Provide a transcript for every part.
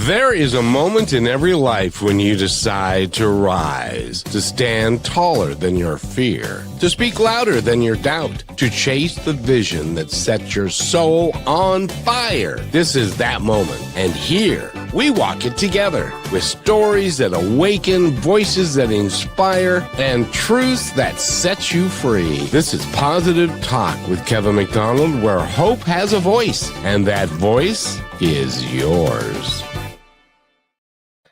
There is a moment in every life when you decide to rise, to stand taller than your fear, to speak louder than your doubt, to chase the vision that sets your soul on fire. This is that moment. And here, we walk it together with stories that awaken, voices that inspire, and truths that set you free. This is Positive Talk with Kevin McDonald, where hope has a voice, and that voice is yours.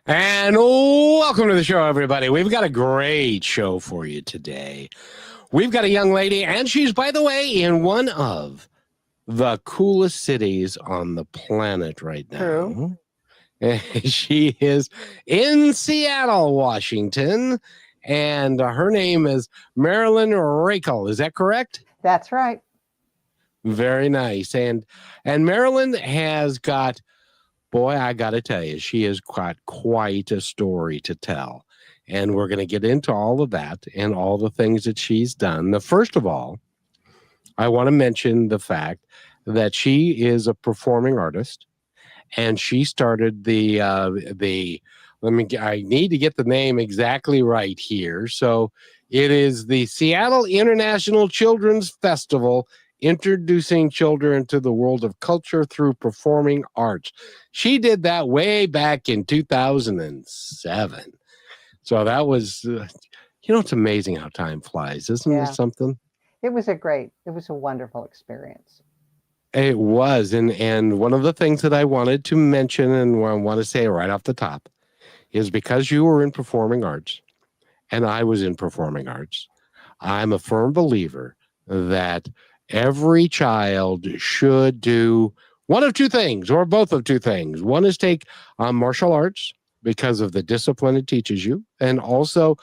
And welcome to the show, everybody. We've got a great show for you today. We've got a young lady, and she's, by the way, in one of the coolest cities on the planet right now. True. She is in Seattle, Washington, and her name is Marilyn Raichle. Is that correct? That's right. Very nice. And Marilyn has got, boy, I got to tell you, she has got quite a story to tell. And we're going to get into all of that and all the things that she's done. Now, first of all, I want to mention the fact that she is a performing artist. And she started I need to get the name exactly right here. So it is the Seattle International Children's Festival, introducing children to the world of culture through performing arts. She did that way back in 2007. So that was, it's amazing how time flies. Isn't it something? It was a wonderful experience. It was. And one of the things that I wanted to mention and I want to say right off the top is because you were in performing arts and I was in performing arts, I'm a firm believer that every child should do one of two things or both of two things. One is take martial arts because of the discipline it teaches you, and also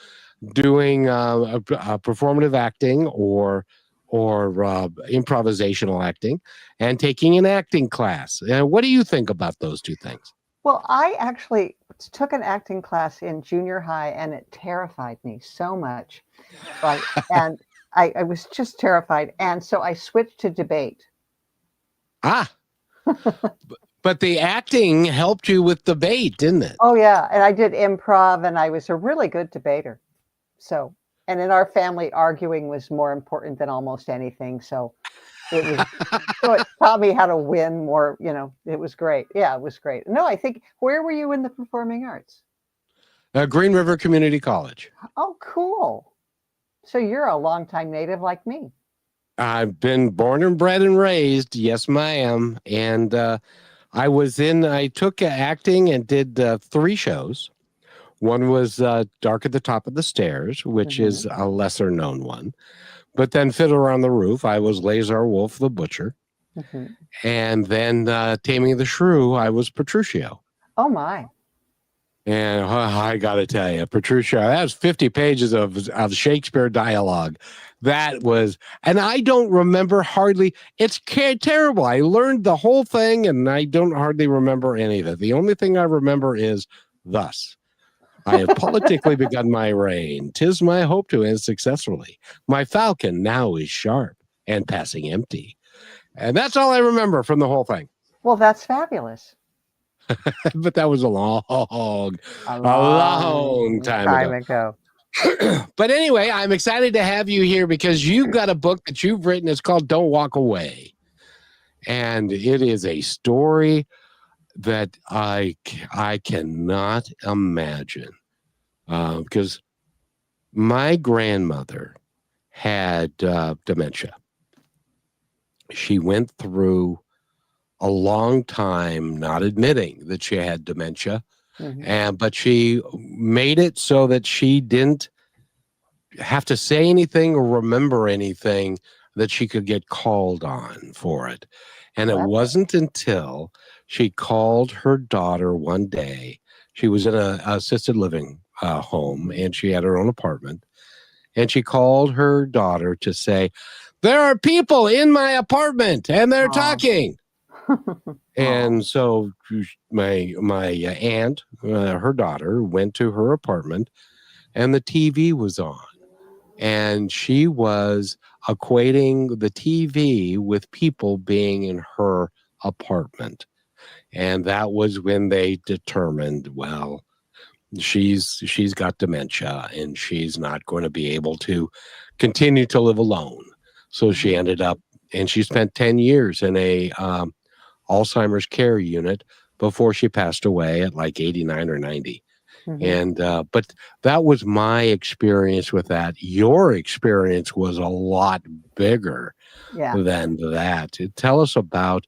doing performative acting or improvisational acting, and taking an acting class. What do you think about those two things? Well, I actually took an acting class in junior high, and it terrified me so much. And I was just terrified. And so I switched to debate. But the acting helped you with debate, didn't it? Oh, yeah. And I did improv, and I was a really good debater. And in our family, arguing was more important than almost anything. So it taught me how to win more, it was great. Yeah, it was great. No, I think, where were you in the performing arts? Green River Community College. Oh, cool. So you're a longtime native like me. I've been born and bred and raised. Yes, ma'am. And I took acting and did 3 shows. One was Dark at the Top of the Stairs, which is a lesser known one. But then Fiddler on the Roof, I was Lazar Wolf the Butcher. And then Taming the Shrew, I was Petruchio. Oh, my. And I got to tell you, Petruchio, that was 50 pages of Shakespeare dialogue. That was, and I don't remember hardly, it's terrible. I learned the whole thing and I don't hardly remember any of it. The only thing I remember is thus. I have politically begun my reign. 'Tis my hope to end successfully. My falcon now is sharp and passing empty. And that's all I remember from the whole thing. Well, that's fabulous. But that was a long time ago. But anyway, I'm excited to have you here because you've got a book that you've written. It's called Don't Walk Away. And it is a story that I cannot imagine, because my grandmother had dementia. She went through a long time not admitting that she had dementia, but she made it so that she didn't have to say anything or remember anything that she could get called on for it. And it wasn't until she called her daughter one day. She was in an assisted living home, and she had her own apartment. And she called her daughter to say, "There are people in my apartment, and they're talking." And so my aunt, her daughter, went to her apartment, and the TV was on. And she was equating the TV with people being in her apartment. And that was when they determined, well, she's got dementia and she's not going to be able to continue to live alone. So she ended up, and she spent 10 years in a Alzheimer's care unit before she passed away at like 89 or 90. And but that was my experience with that. Your experience was a lot bigger than that. Tell us about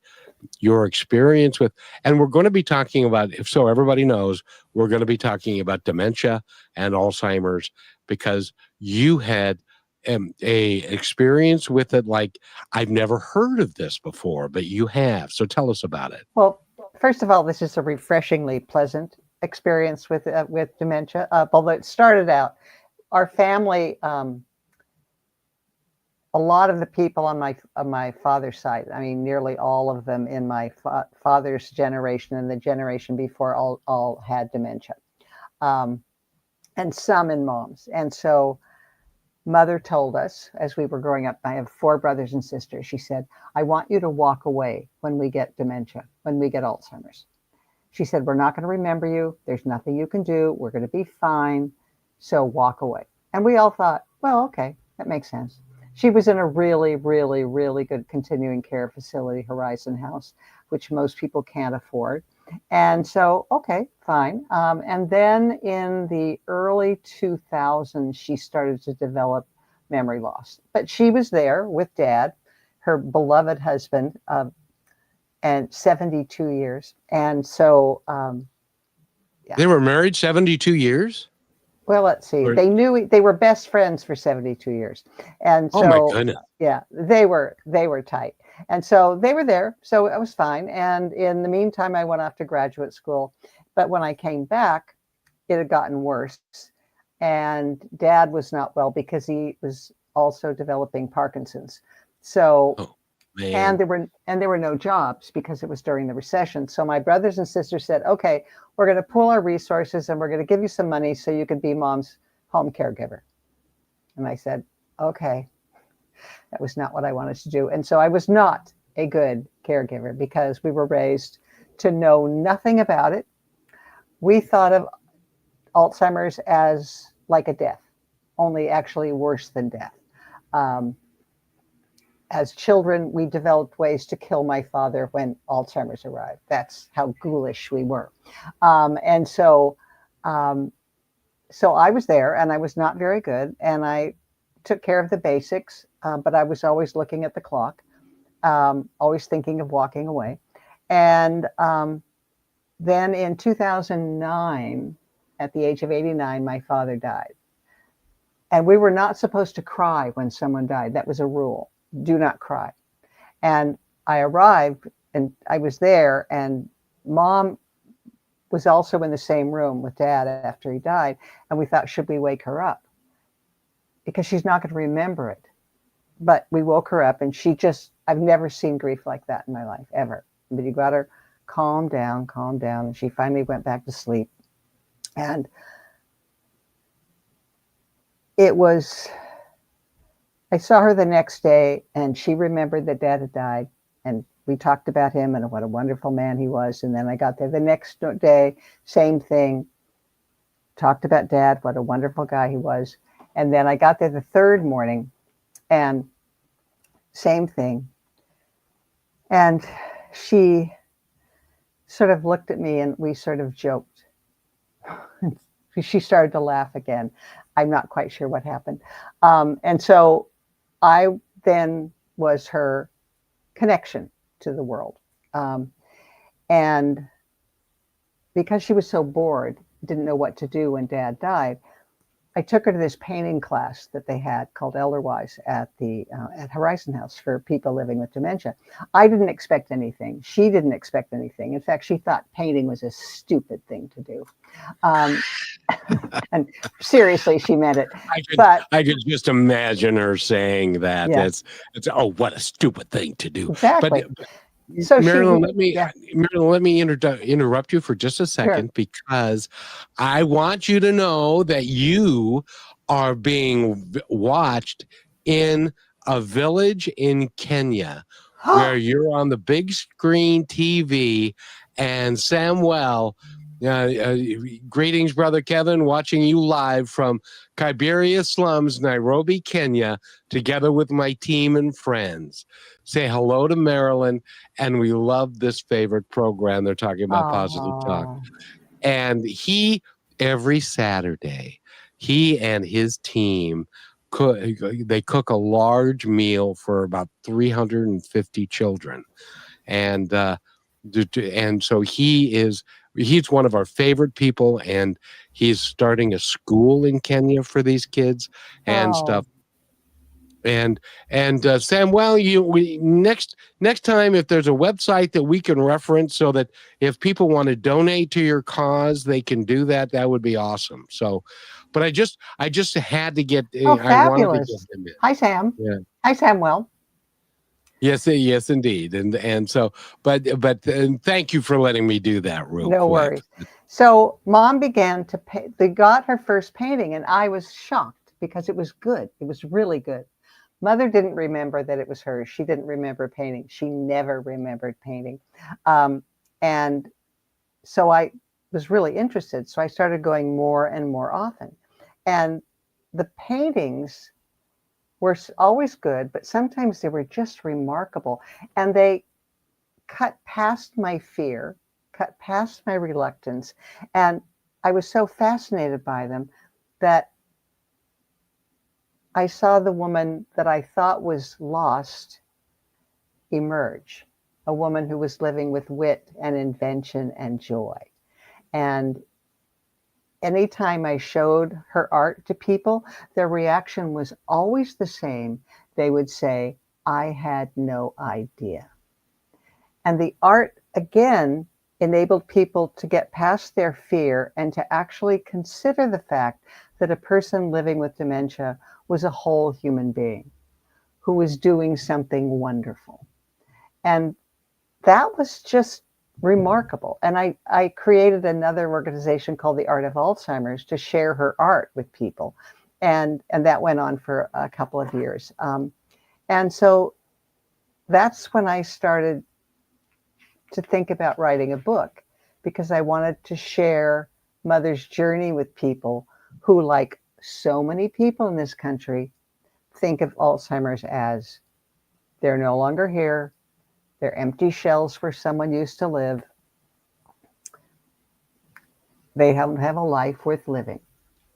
your experience with, and we're going to be talking about, if so everybody knows, we're going to be talking about dementia and Alzheimer's, because you had a experience with it like I've never heard of this before, but you have. So tell us about it. Well, first of all, this is a refreshingly pleasant experience with dementia. Although it started out, our family, a lot of the people on my father's side, I mean, nearly all of them in my father's generation and the generation before, all had dementia, and some in mom's. And so mother told us as we were growing up, I have 4 brothers and sisters. She said, I want you to walk away when we get dementia, when we get Alzheimer's. She said, we're not going to remember you. There's nothing you can do. We're going to be fine. So walk away. And we all thought, well, okay, that makes sense. She was in a really, really, really good continuing care facility, Horizon House, which most people can't afford. And so, okay, fine. And then in the early 2000s, she started to develop memory loss. But she was there with Dad, her beloved husband, and 72 years. And so... They were married 72 years? Well, let's see. They knew they were best friends for 72 years. And so, oh my goodness. Yeah, they were tight. And so they were there. So it was fine. And in the meantime, I went off to graduate school. But when I came back, it had gotten worse. And Dad was not well because he was also developing Parkinson's. So, and there were no jobs because it was during the recession. So my brothers and sisters said, okay, we're going to pool our resources and we're going to give you some money so you can be mom's home caregiver. And I said, okay, that was not what I wanted to do. And so I was not a good caregiver because we were raised to know nothing about it. We thought of Alzheimer's as like a death, only actually worse than death. As children, we developed ways to kill my father when Alzheimer's arrived. That's how ghoulish we were. And so I was there and I was not very good. And I took care of the basics, but I was always looking at the clock, always thinking of walking away. And then in 2009, at the age of 89, my father died. And we were not supposed to cry when someone died. That was a rule. Do not cry. And I arrived and I was there, and Mom was also in the same room with Dad after he died. And we thought, should we wake her up? Because she's not going to remember it. But we woke her up and she just, I've never seen grief like that in my life, ever. But you got her, calm down. And she finally went back to sleep. And it was... I saw her the next day and she remembered that Dad had died, and we talked about him and what a wonderful man he was. And then I got there the next day, same thing, talked about Dad, what a wonderful guy he was. And then I got there the third morning and same thing. And she sort of looked at me and we sort of joked. She started to laugh again. I'm not quite sure what happened. And so I then was her connection to the world. And because she was so bored, didn't know what to do when Dad died, I took her to this painting class that they had called Elderwise at Horizon House for people living with dementia. I didn't expect anything. She didn't expect anything. In fact, she thought painting was a stupid thing to do. And seriously, she meant it. I could just imagine her saying that. Yeah. It's oh, what a stupid thing to do. Exactly. But So Marilyn, let me interrupt you for just a second, Sure. because I want you to know that you are being watched in a village in Kenya where you're on the big screen TV And Samuel, greetings, Brother Kevin, watching you live from Kibera slums, Nairobi, Kenya, together with my team and friends. Say hello to Marilyn, and we love this favorite program. They're talking about positive talk. Oh, And every Saturday, he and his team they cook a large meal for about 350 children. And so he's one of our favorite people, and he's starting a school in Kenya for these kids and oh, stuff. And Samuel, next time, if there's a website that we can reference so that if people want to donate to your cause, they can do that. That would be awesome. So, but I just had to get. oh, I wanted to get fabulous. them in. Hi, Sam. Yeah. Hi, Samuel. Yes, yes, indeed. And so, but thank you for letting me do that real No quick. worries. So Mom began to paint. They got her first painting, and I was shocked because it was good. It was really good. Mother didn't remember that it was hers. She didn't remember painting. She never remembered painting. And so I was really interested. So I started going more and more often. And the paintings were always good, but sometimes they were just remarkable. And they cut past my fear, cut past my reluctance. And I was so fascinated by them that I saw the woman that I thought was lost emerge, a woman who was living with wit and invention and joy. And anytime I showed her art to people, their reaction was always the same. They would say, I had no idea. And the art, again, enabled people to get past their fear and to actually consider the fact that a person living with dementia was a whole human being who was doing something wonderful. And that was just remarkable. And I created another organization called the Art of Alzheimer's to share her art with people. And that went on for a couple of years. And so that's when I started to think about writing a book, because I wanted to share Mother's journey with people who, like so many people in this country, think of Alzheimer's as they're no longer here. They're empty shells where someone used to live. They don't have a life worth living.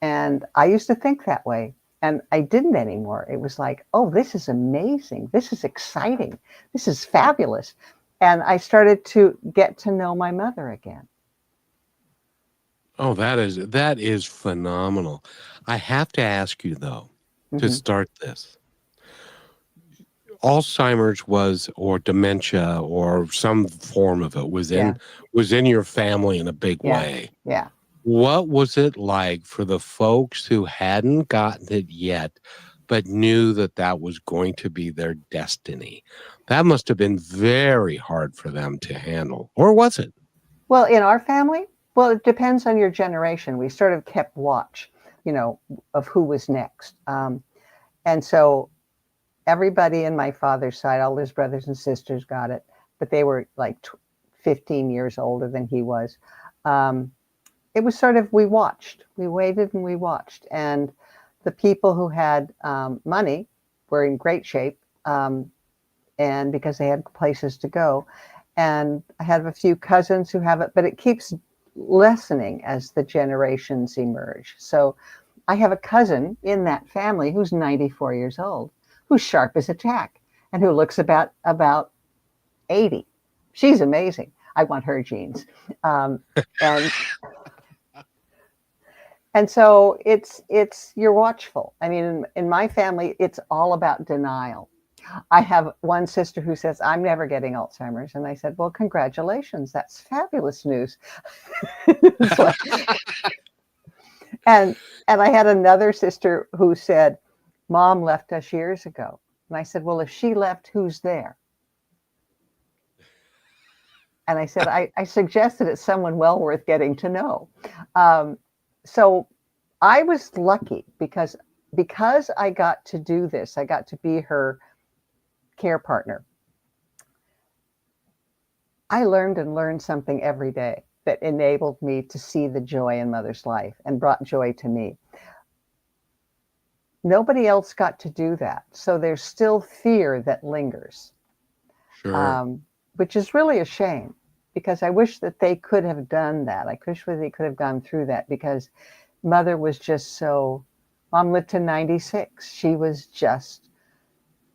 And I used to think that way, and I didn't anymore. It was like, oh, this is amazing. This is exciting. This is fabulous. And I started to get to know my mother again. Oh, that is phenomenal. I have to ask you though, to start this. Alzheimer's or dementia or some form of it was Yeah. in your family in a big Yeah. way. Yeah. What was it like for the folks who hadn't gotten it yet, but knew that was going to be their destiny? That must have been very hard for them to handle, or was it? Well, in our family, well, it depends on your generation. We sort of kept watch, of who was next. And so everybody in my father's side, all his brothers and sisters got it, but they were like 15 years older than he was. It was sort of, we watched, we waited and we watched. And the people who had money were in great shape, and because they had places to go. And I have a few cousins who have it, but it keeps lessening as the generations emerge. So I have a cousin in that family who's 94 years old, who's sharp as a tack, and who looks about 80. She's amazing. I want her genes. And so it's you're watchful. I mean, in my family, it's all about denial. I have one sister who says, I'm never getting Alzheimer's. And I said, well, congratulations. That's fabulous news. Like, and I had another sister who said, Mom left us years ago. And I said, well, if she left, who's there? And I said, I suggested it's someone well worth getting to know. So I was lucky because I got to do this. I got to be her care partner. I learned and learned something every day that enabled me to see the joy in Mother's life and brought joy to me. Nobody else got to do that. So there's still fear that lingers, Sure. which is really a shame because I wish that they could have done that. I wish that they could have gone through that because Mother was just so, Mom lived to 96. She was just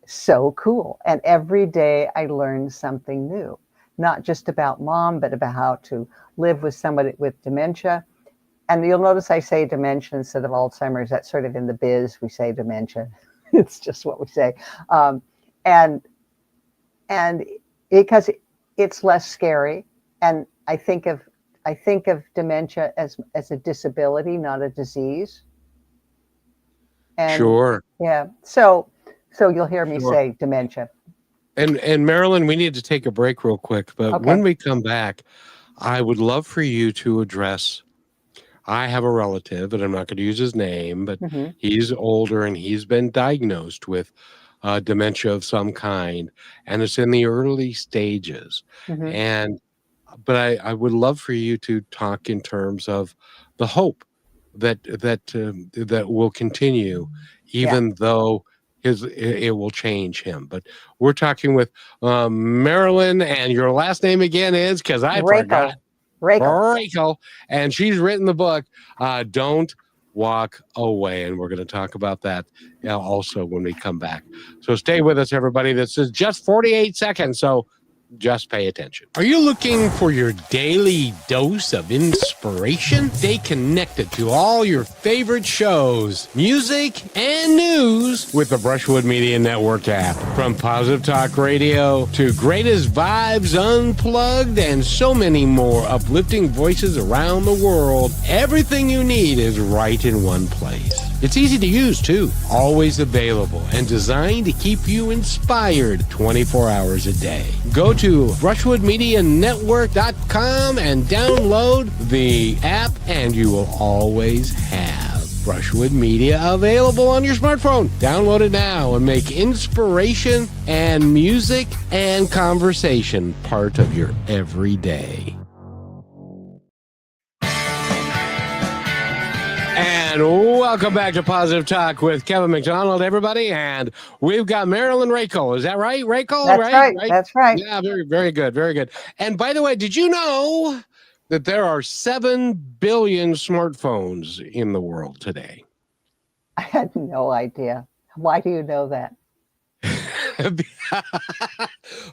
so cool. And every day I learned something new, not just about Mom, but about how to live with somebody with dementia. And you'll notice I say dementia instead of Alzheimer's. That's sort of in the biz. We say dementia. It's just what we say. Um, and and because it's less scary, and I think of dementia as a disability, not a disease. And Sure. yeah, so you'll hear me Sure. say dementia. And Marilyn, we need to take a break real quick, but when Okay. we come back, I would love for you to address. I have a relative, and I'm not going to use his name, but Hmm. he's older and he's been diagnosed with dementia of some kind, and it's in the early stages. Hmm. And but I would love for you to talk in terms of the hope that will continue, Yeah. even though it will change him. But we're talking with Marilyn, and your last name again is because I forgot. Raichle. Raichle. Rachel, and she's written the book, Don't Walk Away. And we're going to talk about that also when we come back. So stay with us, everybody. This is just 48 seconds. So just pay attention. Are you looking for your daily dose of inspiration? Stay connected to all your favorite shows, music, and news with the Brushwood Media Network app. From Positive Talk Radio to Greatest Vibes Unplugged and so many more uplifting voices around the world, everything you need is right in one place. It's easy to use, too. Always available and designed to keep you inspired 24 hours a day. Go to brushwoodmedianetwork.com and download the app, and you will always have Brushwood Media available on your smartphone. Download it now and make inspiration and music and conversation part of your everyday. And welcome back to Positive Talk with Kevin McDonald, everybody. And we've got Marilyn Raichle. Is that right? Raichle, That's right. That's right. Yeah, very, very good. Very good. And by the way, did you know that there are 7 billion smartphones in the world today? I had no idea. Why do you know that?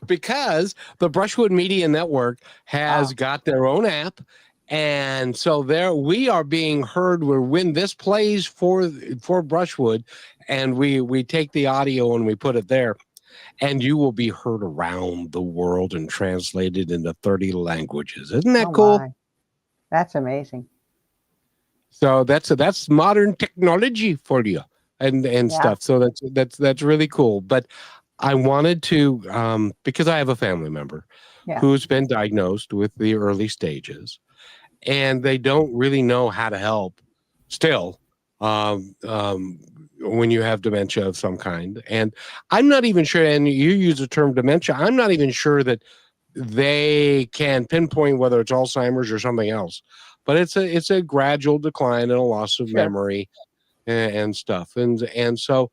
Because the Brushwood Media Network has got their own app. And so there we are being heard when this plays for Brushwood, and we take the audio and we put it there, and you will be heard around the world and translated into 30 languages. Isn't that Oh cool? my, that's amazing. So that's modern technology for you and Yeah. stuff. So that's really cool. But I wanted to because I have a family member Yeah. who's been diagnosed with the early stages, and they don't really know how to help still when you have dementia of some kind. And I'm not even sure, and you use the term dementia, I'm not even sure that they can pinpoint whether it's Alzheimer's or something else. But it's a gradual decline and a loss of Sure. memory and stuff. And so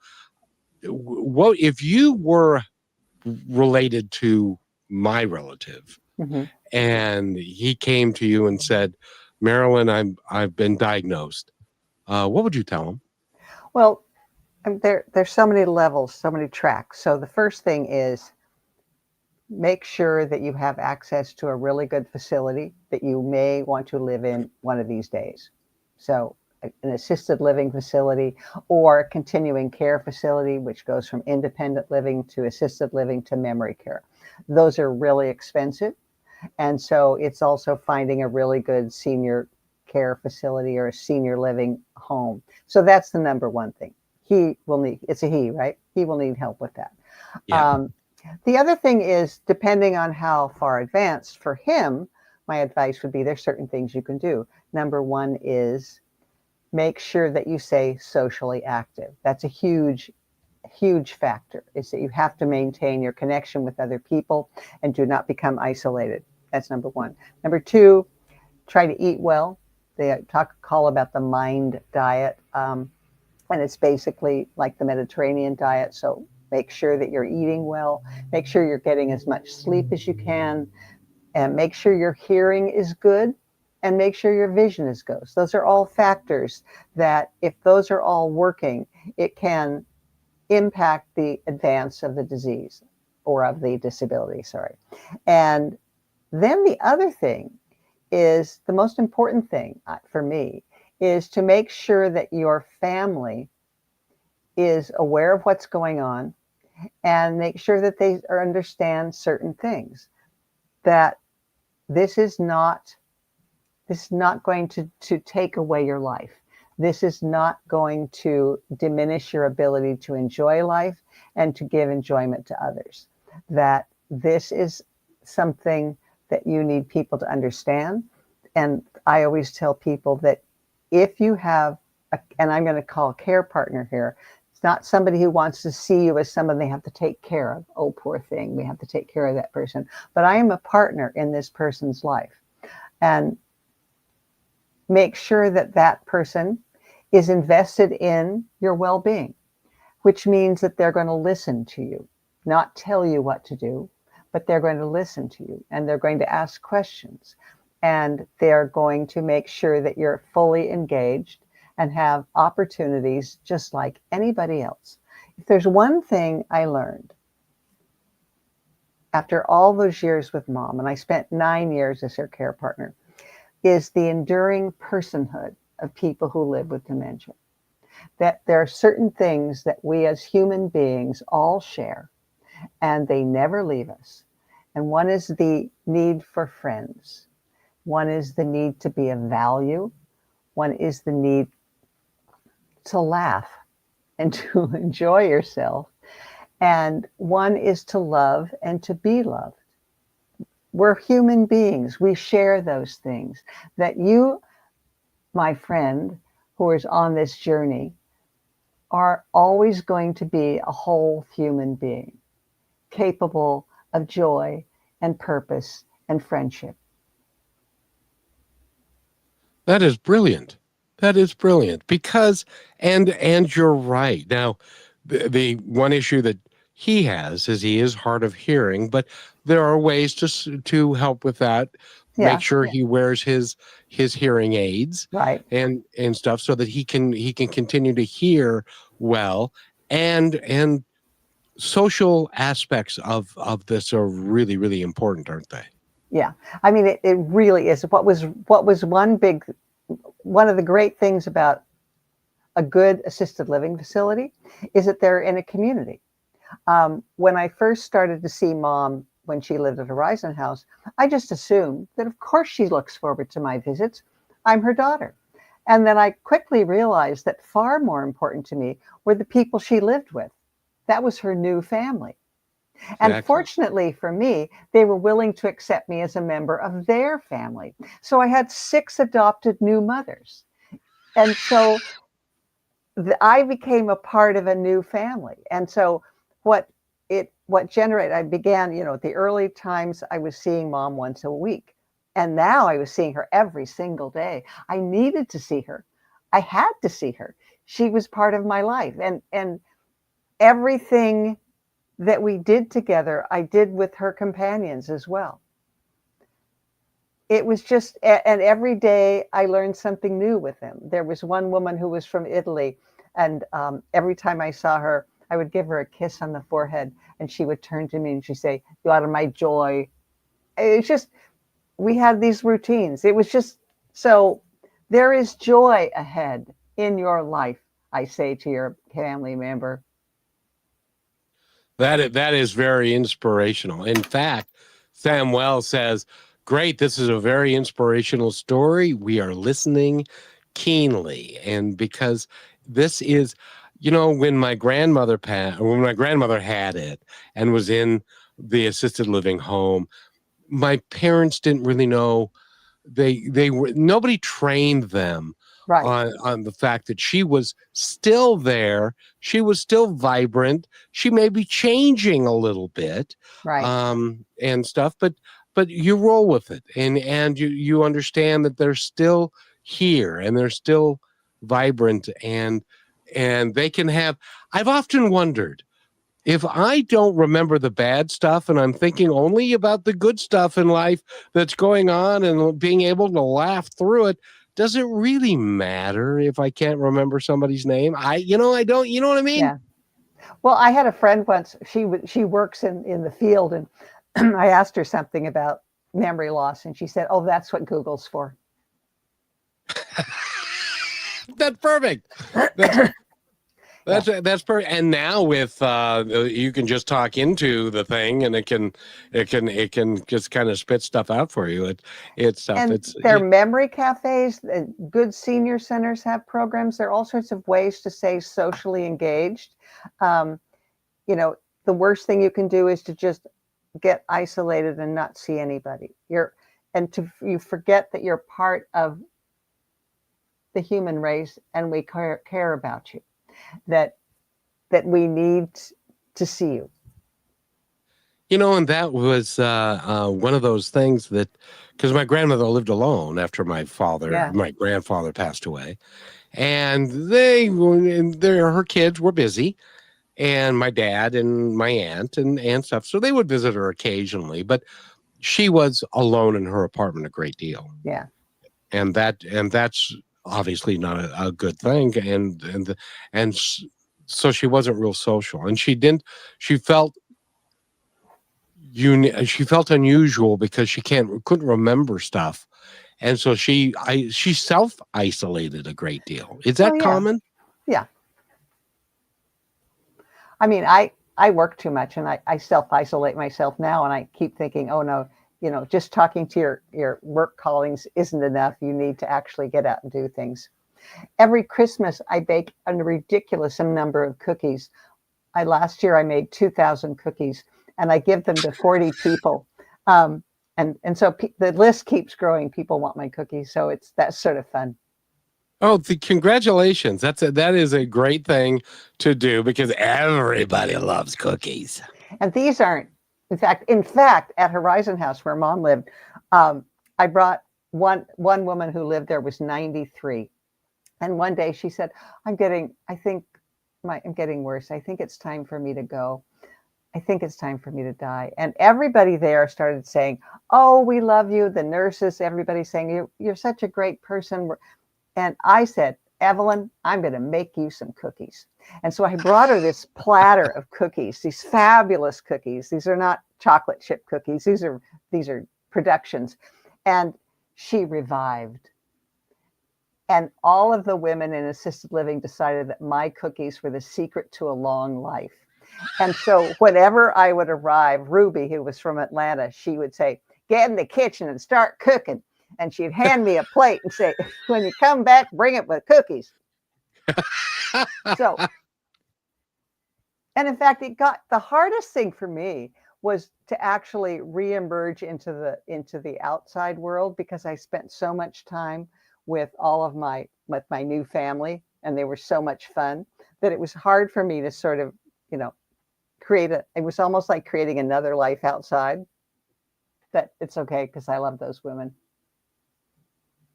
what if you were related to my relative, Hmm. and he came to you and said, Marilyn, I've been diagnosed. What would you tell him? Well, there's so many levels, so many tracks. So the first thing is make sure that you have access to a really good facility that you may want to live in one of these days. So an assisted living facility or a continuing care facility, which goes from independent living to assisted living to memory care. Those are really expensive. And so it's also finding a really good senior care facility or a senior living home. So that's the number one thing. He will need, it's a he, right? He will need help with that. Yeah. The other thing is, depending on how far advanced for him, my advice would be there's certain things you can do. Number one is make sure that you stay socially active. That's a huge factor, is that you have to maintain your connection with other people and do not become isolated. That's number one. Number two, try to eat well. They call about the mind diet. And it's basically like the Mediterranean diet. So make sure that you're eating well, make sure you're getting as much sleep as you can, and make sure your hearing is good, and make sure your vision is good. So those are all factors that, if those are all working, it can impact the advance of the disease or of the disability, sorry. And then the other thing is, the most important thing for me is to make sure that your family is aware of what's going on, and make sure that they understand certain things, that this is not going to take away your life. This is not going to diminish your ability to enjoy life and to give enjoyment to others. That this is something that you need people to understand. And I always tell people that if you have, and I'm going to call a care partner here, it's not somebody who wants to see you as someone they have to take care of. Oh, poor thing, we have to take care of that person. But I am a partner in this person's life. And make sure that that person is invested in your well-being, which means that they're going to listen to you, not tell you what to do, but they're going to listen to you, and they're going to ask questions, and they're going to make sure that you're fully engaged and have opportunities just like anybody else. If there's one thing I learned after all those years with Mom, and I spent 9 years as her care partner, is the enduring personhood of people who live with dementia. That there are certain things that we as human beings all share, and they never leave us. And one is the need for friends. One is the need to be of value. One is the need to laugh and to enjoy yourself. And one is to love and to be loved. We're human beings. We share those things. That you, my friend, who is on this journey, are always going to be a whole human being, capable of joy and purpose and friendship. That is brilliant. That is brilliant, because, and you're right. Now, the one issue that he has is he is hard of hearing, but there are ways to help with that. Make sure he wears his hearing aids, right, and stuff, so that he can continue to hear well. And social aspects of this are really, really important, aren't they? Yeah, I mean, it really is. What was one of the great things about a good assisted living facility is that they're in a community. When I first started to see Mom when she lived at Horizon House, I just assumed that of course she looks forward to my visits. I'm her daughter. And then I quickly realized that far more important to me were the people she lived with. That was her new family. Exactly. And fortunately for me, they were willing to accept me as a member of their family. So I had 6 adopted new mothers. And so I became a part of a new family. And so what generated, I began, at the early times, I was seeing Mom once a week. And now I was seeing her every single day. I needed to see her. I had to see her. She was part of my life. And everything that we did together, I did with her companions as well. It was just, and every day I learned something new with them. There was one woman who was from Italy, and every time I saw her, I would give her a kiss on the forehead, and she would turn to me and she'd say, "You are my joy." It's just, we had these routines. It was just, so there is joy ahead in your life, I say to your family member. That is very inspirational. In fact, Samuel says, "Great, this is a very inspirational story. We are listening keenly." And because this is, when my grandmother had it and was in the assisted living home, my parents didn't really know. Nobody trained them Right. on the fact that she was still there. She was still vibrant. She may be changing a little bit, Right. and stuff, but but you roll with it, and you understand that they're still here and they're still vibrant, and they can have. I've often wondered, if I don't remember the bad stuff and I'm thinking only about the good stuff in life that's going on and being able to laugh through it, does it really matter if I can't remember somebody's name? I don't, you know what I mean? Yeah. Well, I had a friend once. She works in the field, and I asked her something about memory loss, and she said, "Oh, that's what Google's for." That's perfect. That's perfect. And now with you can just talk into the thing, and it can just kind of spit stuff out for you. It's stuff. And It's there are memory cafes. Good senior centers have programs. There are all sorts of ways to stay socially engaged. Um, the worst thing you can do is to just get isolated and not see anybody. You forget that you're part of the human race, and we care about you. That we need to see you. And that was one of those things that, because my grandmother lived alone after my grandfather passed away, and her kids were busy, and my dad and my aunt and stuff, so they would visit her occasionally, but she was alone in her apartment a great deal. Yeah. And that's obviously not a good thing, and so she wasn't real social, and she felt unusual because she couldn't remember stuff, and so she self-isolated a great deal. Is that common? Yeah. I mean, I work too much, and I self-isolate myself now, and I keep thinking, oh no, just talking to your work colleagues isn't enough. You need to actually get out and do things. Every Christmas, I bake a ridiculous number of cookies. Last year I made 2,000 cookies, and I give them to 40 people. And so the list keeps growing. People want my cookies, so that's sort of fun. Oh, congratulations. That is a great thing to do, because everybody loves cookies. And these aren't, in fact, at Horizon House where Mom lived, I brought one woman who lived there was 93. And one day she said, I'm getting worse. I think it's time for me to go. I think it's time for me to die. And everybody there started saying, oh, we love you. The nurses, everybody saying, you're such a great person. And I said, Evelyn, I'm going to make you some cookies. And so I brought her this platter of cookies, these fabulous cookies. These are not chocolate chip cookies. These are productions. And she revived. And all of the women in assisted living decided that my cookies were the secret to a long life. And so whenever I would arrive, Ruby, who was from Atlanta, she would say, get in the kitchen and start cooking. And she'd hand me a plate and say, when you come back, bring it with cookies. So, and in fact, the hardest thing for me was to actually reemerge into the outside world, because I spent so much time with my new family, and they were so much fun, that it was hard for me to sort of, it was almost like creating another life outside. That it's okay, because I love those women.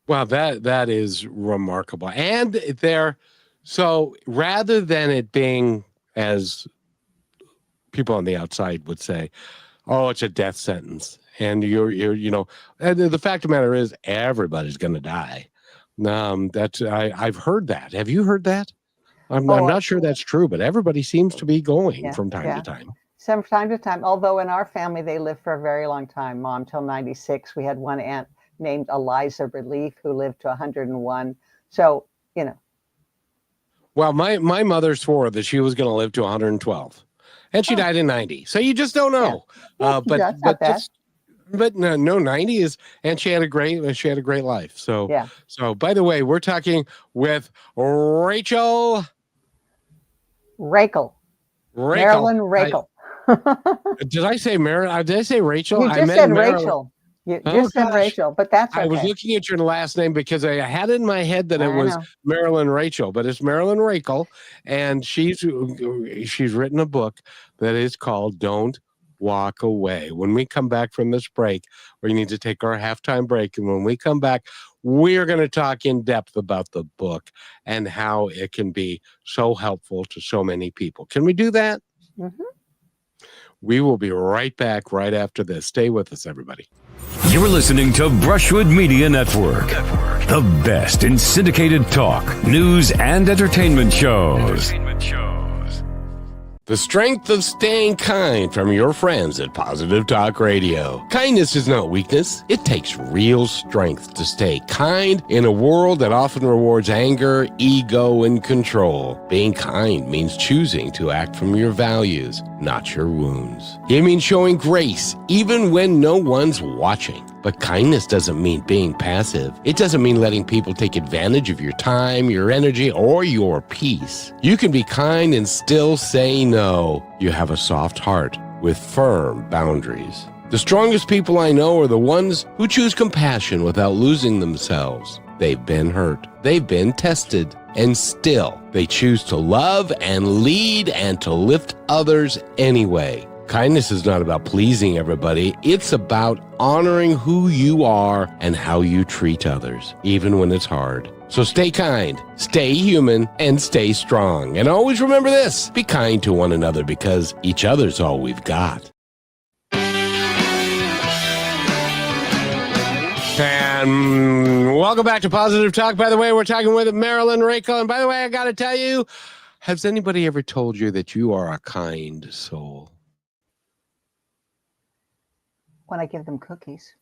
Wow, that is remarkable. And so rather than it being, as people on the outside would say, oh, it's a death sentence, and you're and the fact of the matter is everybody's going to die. I've heard that. Have you heard that? I'm not sure that's true, but everybody seems to be going from time to time. From time to time. Although in our family, they lived for a very long time. Mom till 96. We had one aunt named Eliza Relief who lived to 101. So, Well, my mother swore that she was going to live to 112, and she died in 90. So you just don't know. Yeah. But no, 90 is, and she had a great life. So yeah. So by the way, we're talking with Marilyn Raichle. Did I say Marilyn? Did I say Rachel? You just said Rachel. You just said Rachel, but that's okay. I was looking at your last name because I had it in my head that it was Marilyn Raichle, but it's Marilyn Raichle, and she's written a book that is called "Don't walk away. When we come back from this break, we need to take our halftime break. And when we come back, we're going to talk in depth about the book and how it can be so helpful to so many people. Can we do that? Mm-hmm. We will be right back right after this. Stay with us, everybody. You're listening to Brushwood Media Network, the best in syndicated talk, news, and entertainment shows. The strength of staying kind from your friends at Positive Talk Radio. Kindness is not weakness. It takes real strength to stay kind in a world that often rewards anger, ego, and control. Being kind means choosing to act from your values, not your wounds. It means showing grace even when no one's watching. But kindness doesn't mean being passive. It doesn't mean letting people take advantage of your time, your energy, or your peace. You can be kind and still say no. You have a soft heart with firm boundaries. The strongest people I know are the ones who choose compassion without losing themselves. They've been hurt. They've been tested. And still, they choose to love and lead and to lift others anyway. Kindness is not about pleasing everybody. It's about honoring who you are and how you treat others, even when it's hard. So stay kind, stay human, and stay strong. And always remember this, be kind to one another because each other's all we've got. And welcome back to Positive Talk. By the way, we're talking with Marilyn Raichle. And by the way, I got to tell you, has anybody ever told you that you are a kind soul? When I give them cookies.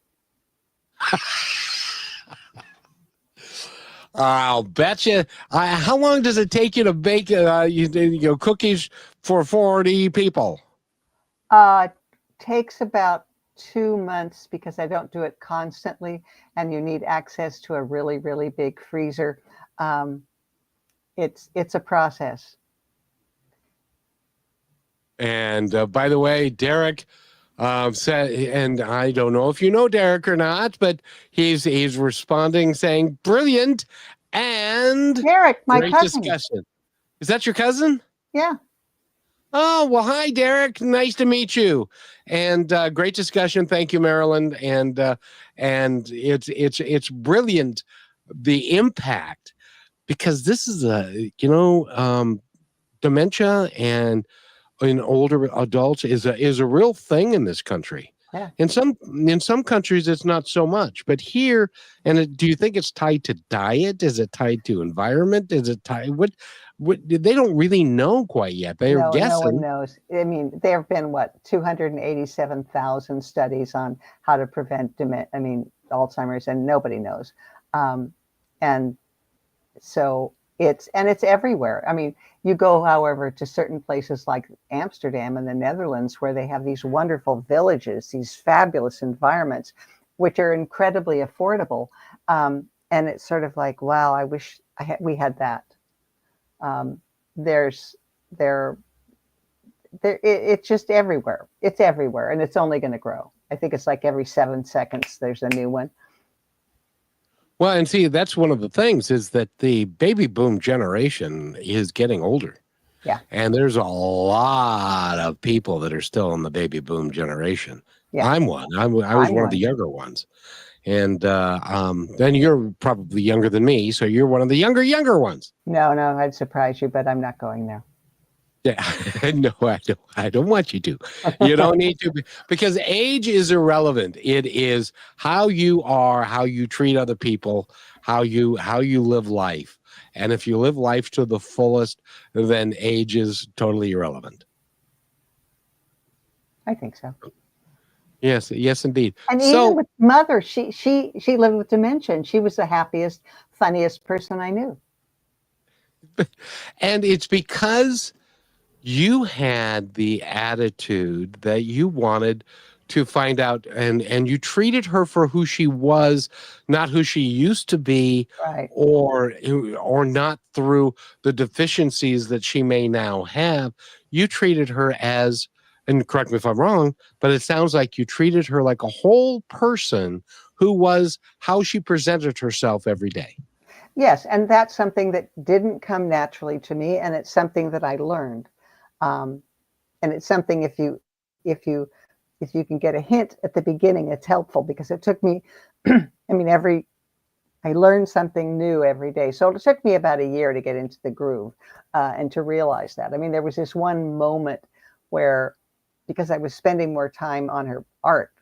I'll bet you. How long does it take you to bake cookies for 40 people? Takes about 2 months because I don't do it constantly, and you need access to a really, really big freezer. It's a process. And by the way, Derek said, and I don't know if you know Derek or not, but he's responding saying brilliant and Derek, my great cousin. discussion. Is that your cousin? Yeah. Oh, well, hi, Derek. Nice to meet you. And great discussion. Thank you, Marilyn. And it's brilliant, the impact, because this is dementia and in older adults is a real thing in this country. Yeah. In some countries, it's not so much, but here, do you think it's tied to diet? Is it tied to environment? Is it tied? What they don't really know quite yet. They're guessing. No one knows. I mean, there have been 287,000 studies on how to prevent Alzheimer's, and nobody knows. And so it's everywhere. I mean, you go, however, to certain places like Amsterdam in the Netherlands, where they have these wonderful villages, these fabulous environments, which are incredibly affordable. And it's sort of like, wow, I wish we had that. It's just everywhere. It's everywhere, and it's only going to grow. I think it's like every 7 seconds there's a new one. Well, and see, that's one of the things is that the baby boom generation is getting older. Yeah. And there's a lot of people that are still in the baby boom generation. Yeah. I'm one. I was one of the younger ones. And then you're probably younger than me, so you're one of the younger ones. No, I'd surprise you, but I'm not going there. Yeah, no, I don't want you to. You don't need to, because age is irrelevant. It is how you are, how you treat other people, how you live life. And if you live life to the fullest, then age is totally irrelevant. I think so. Yes, indeed. And even with mother, she lived with dementia, and she was the happiest, funniest person I knew. And it's because you had the attitude that you wanted to find out, and you treated her for who she was, not who she used to be, right, or not through the deficiencies that she may now have. You treated her as, and correct me if I'm wrong, but it sounds like you treated her like a whole person who was how she presented herself every day. Yes, and that's something that didn't come naturally to me, and it's something that I learned. And it's something if you if you can get a hint at the beginning, it's helpful, because it took me, I mean, I learned something new every day. So it took me about a year to get into the groove and to realize that. I mean, there was this one moment where, because I was spending more time on her art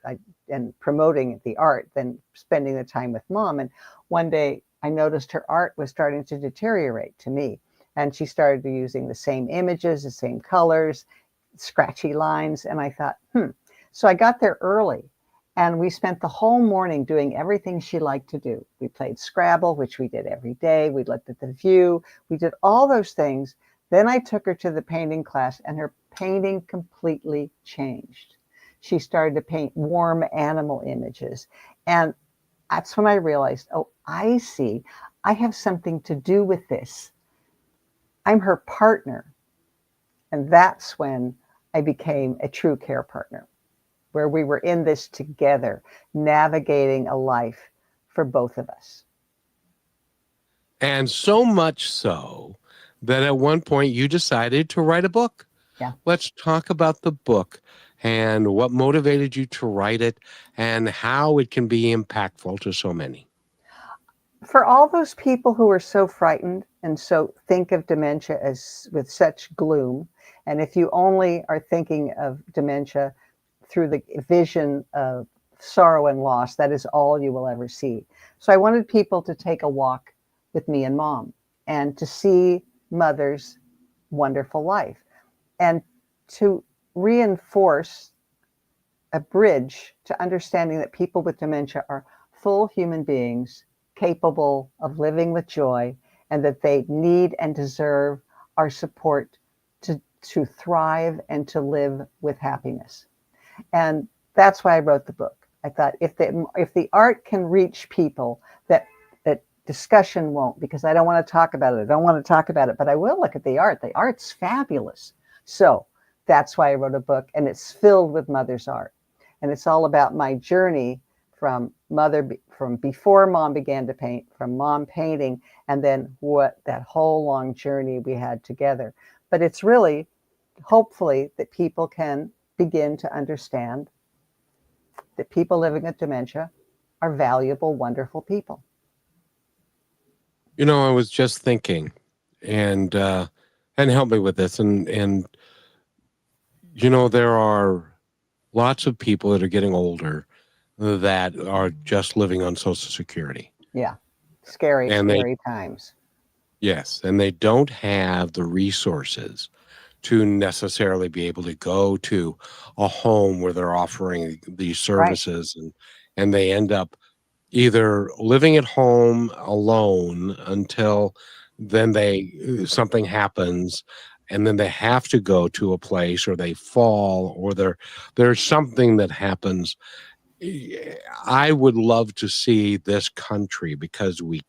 and promoting the art than spending the time with Mom. And one day I noticed her art was starting to deteriorate to me. And she started using the same images, the same colors, scratchy lines. And I thought, So I got there early, and we spent the whole morning doing everything she liked to do. We played Scrabble, which we did every day. We looked at the view. We did all those things. Then I took her to the painting class, and her painting completely changed. She started to paint warm animal images. And that's when I realized, oh, I see. I have something to do with this. I'm her partner. And that's when I became a true care partner, where we were in this together, navigating a life for both of us. And so much so that at one point you decided to write a book. Yeah. Let's talk about the book and what motivated you to write it and how it can be impactful to so many. For all those people who are so frightened and so think of dementia as with such gloom, and if you only are thinking of dementia through the vision of sorrow and loss, that is all you will ever see. So I wanted people to take a walk with me and Mom and to see Mother's wonderful life, and to reinforce a bridge to understanding that people with dementia are full human beings capable of living with joy, and that they need and deserve our support to thrive and to live with happiness. And that's why I wrote the book. I thought if the art can reach people that discussion won't, because I don't want to talk about it. I don't want to talk about it, but I will look at the art. The art's fabulous. So that's why I wrote a book, and it's filled with Mother's art. And it's all about my journey from before Mom began to paint, from Mom painting, and then what that whole long journey we had together. But it's really, hopefully, that people can begin to understand that people living with dementia are valuable, wonderful people. You know, I was just thinking, and help me with this, and you know, there are lots of people that are getting older that are just living on Social Security. Yeah, scary times. Yes, and they don't have the resources to necessarily be able to go to a home where they're offering these services, and they end up either living at home alone until then something happens, and then they have to go to a place, or they fall, or there's something that happens. I would love to see this country, because we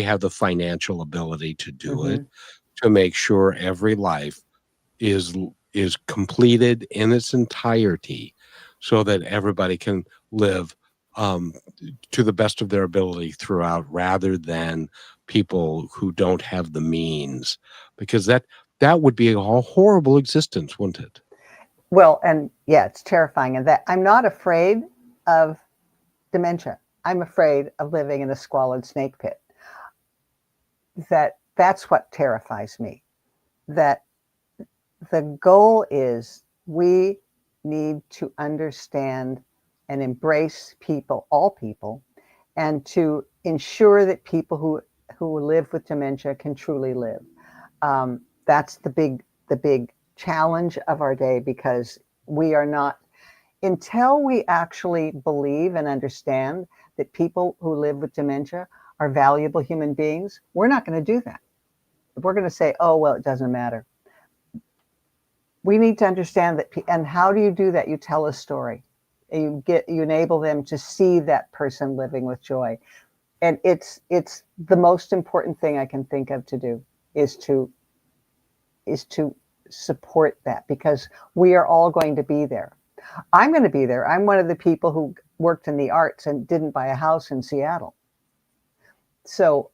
have the financial ability to do it, to make sure every life is completed in its entirety, so that everybody can live to the best of their ability throughout, rather than people who don't have the means, because that would be a horrible existence, wouldn't it? Well, and yeah, it's terrifying. And that I'm not afraid of dementia. I'm afraid of living in a squalid snake pit. That's what terrifies me. That the goal is, we need to understand and embrace people, all people, and to ensure that people who live with dementia can truly live. That's the big challenge of our day, because we are not, until we actually believe and understand that people who live with dementia are valuable human beings, we're not going to do that. We're going to say, oh, well, it doesn't matter. We need to understand that. And how do you do that? You tell a story. You enable them to see that person living with joy. And it's the most important thing I can think of to do, is to support that, because we are all going to be there. I'm going to be there. I'm one of the people who worked in the arts and didn't buy a house in Seattle. So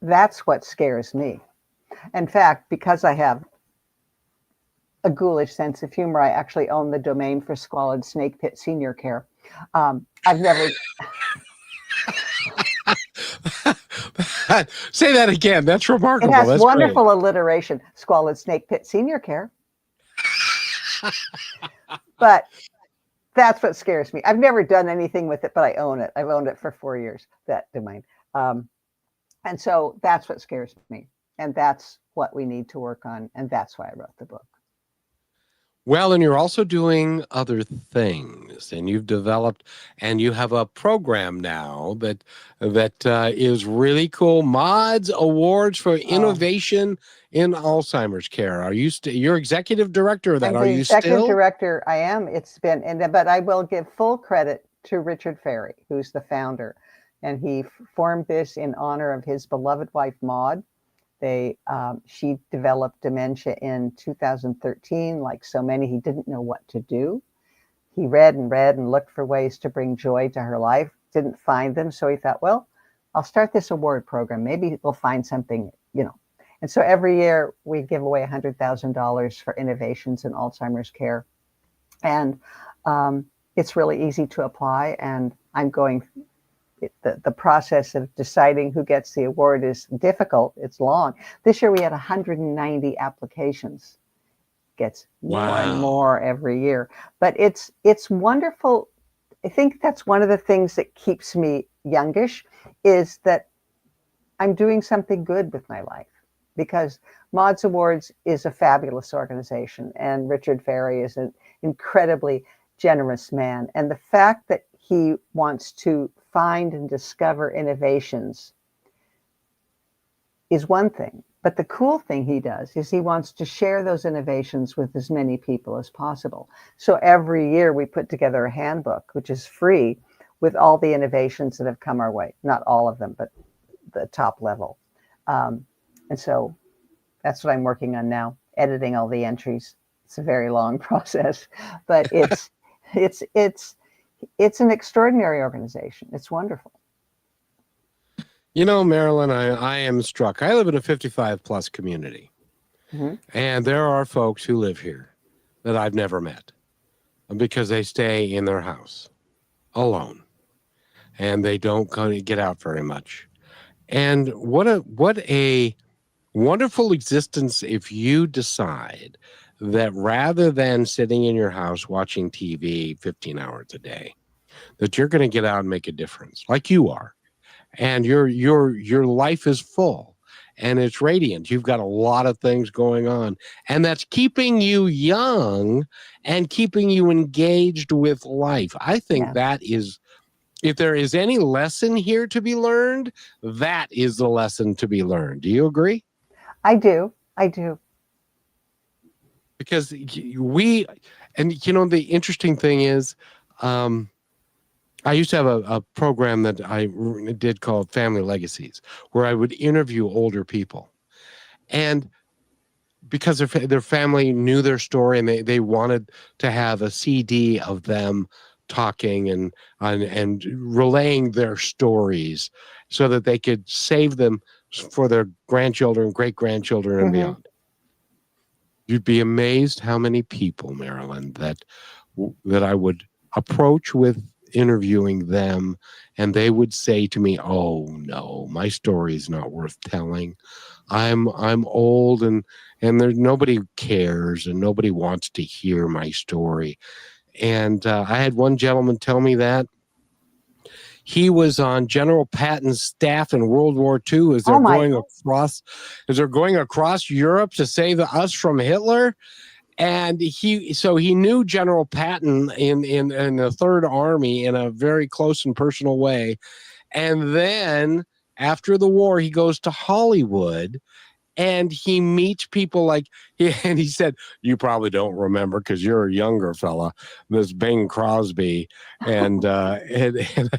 that's what scares me. In fact, because I have a ghoulish sense of humor, I actually own the domain for Squalid Snake Pit Senior Care. I've never. Say that again. That's remarkable. It has That's wonderful great. alliteration. Squalid Snake Pit Senior Care. But that's what scares me. I've never done anything with it, but I own it. I've owned it for 4 years, that domain. And so that's what scares me. And that's what we need to work on. And that's why I wrote the book. Well, and you're also doing other things, and you've developed, and you have a program now that is really cool. Mods Awards for Innovation in Alzheimer's Care. Are you you're executive director of that? I'm Are the you executive still? director. I am. It's been, but I will give full credit to Richard Ferry, who's the founder, and he formed this in honor of his beloved wife Maud. She developed dementia in 2013. Like so many, he didn't know what to do. He read and looked for ways to bring joy to her life, didn't find them. So he thought, well, I'll start this award program. Maybe we'll find something, And so every year we give away $100,000 for innovations in Alzheimer's care. And it's really easy to apply. And I'm going the process of deciding who gets the award is difficult. It's long. This year we had 190 applications. Gets more and more every year. But it's wonderful. I think that's one of the things that keeps me youngish, is that I'm doing something good with my life, because Mods Awards is a fabulous organization, and Richard Ferry is an incredibly generous man. And the fact that he wants to find and discover innovations is one thing. But the cool thing he does is he wants to share those innovations with as many people as possible. So every year we put together a handbook, which is free, with all the innovations that have come our way. Not all of them, but the top level. And so that's what I'm working on now, editing all the entries. It's a very long process, but it's an extraordinary organization. It's wonderful. Marilyn, I am struck. I live in a 55 plus community, and there are folks who live here that I've never met because they stay in their house alone, and they don't get out very much. And what a wonderful existence if you decide that rather than sitting in your house watching TV 15 hours a day, that you're going to get out and make a difference, like you are. And your life is full and it's radiant. You've got a lot of things going on, and that's keeping you young and keeping you engaged with life. I think that is, if there is any lesson here to be learned, that is the lesson to be learned. Do you agree? I do. Because the interesting thing is, I used to have a program that I did called Family Legacies, where I would interview older people. And because their family knew their story, and they wanted to have a CD of them talking and relaying their stories so that they could save them for their grandchildren, great-grandchildren, and beyond. You'd be amazed how many people, Marilyn, that I would approach with interviewing them, and they would say to me, "Oh no, my story is not worth telling. I'm old, and there's nobody cares, and nobody wants to hear my story." And I had one gentleman tell me that he was on General Patton's staff in World War II as they're going across Europe to save us from Hitler. And he knew General Patton in the Third Army in a very close and personal way. And then after the war, he goes to Hollywood and he meets people and he said, "You probably don't remember because you're a younger fella, this Bing Crosby." And I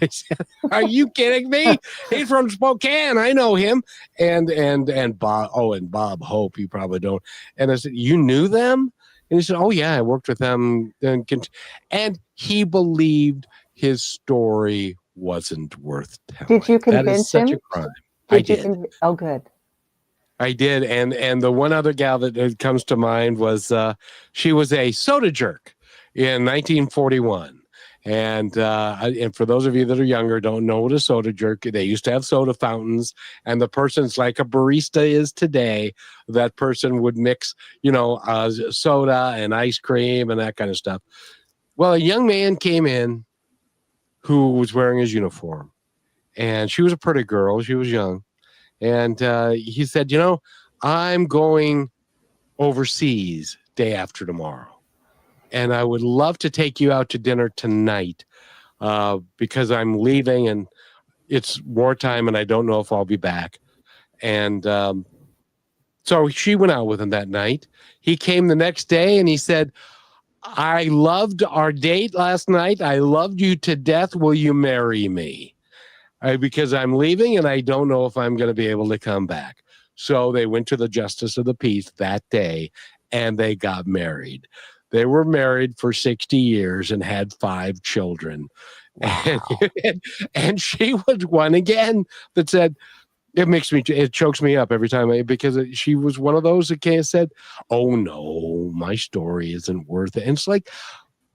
said, "Are you kidding me? He's from Spokane. I know him." And Bob Hope, you probably don't. And I said, "You knew them?" And he said, "Oh yeah, I worked with them." And he believed his story wasn't worth telling. Did you convince him? That is such a crime. I did. Oh, good. I did, and the one other gal that comes to mind was she was a soda jerk in 1941. And for those of you that are younger, don't know what a soda jerk. They used to have soda fountains, and the person's like a barista is today. That person would mix, soda and ice cream and that kind of stuff. Well, a young man came in who was wearing his uniform, and she was a pretty girl. She was young. And he said, I'm going overseas day after tomorrow. And I would love to take you out to dinner tonight because I'm leaving and it's wartime and I don't know if I'll be back. And so she went out with him that night. He came the next day and he said, I loved our date last night. I loved you to death. Will you marry me? Because I'm leaving and I don't know if I'm going to be able to come back. So they went to the Justice of the Peace that day and they got married. They were married for 60 years and had 5 children. Wow. And she was one again that said, it chokes me up every time because she was one of those that said, oh no, my story isn't worth it. And it's like,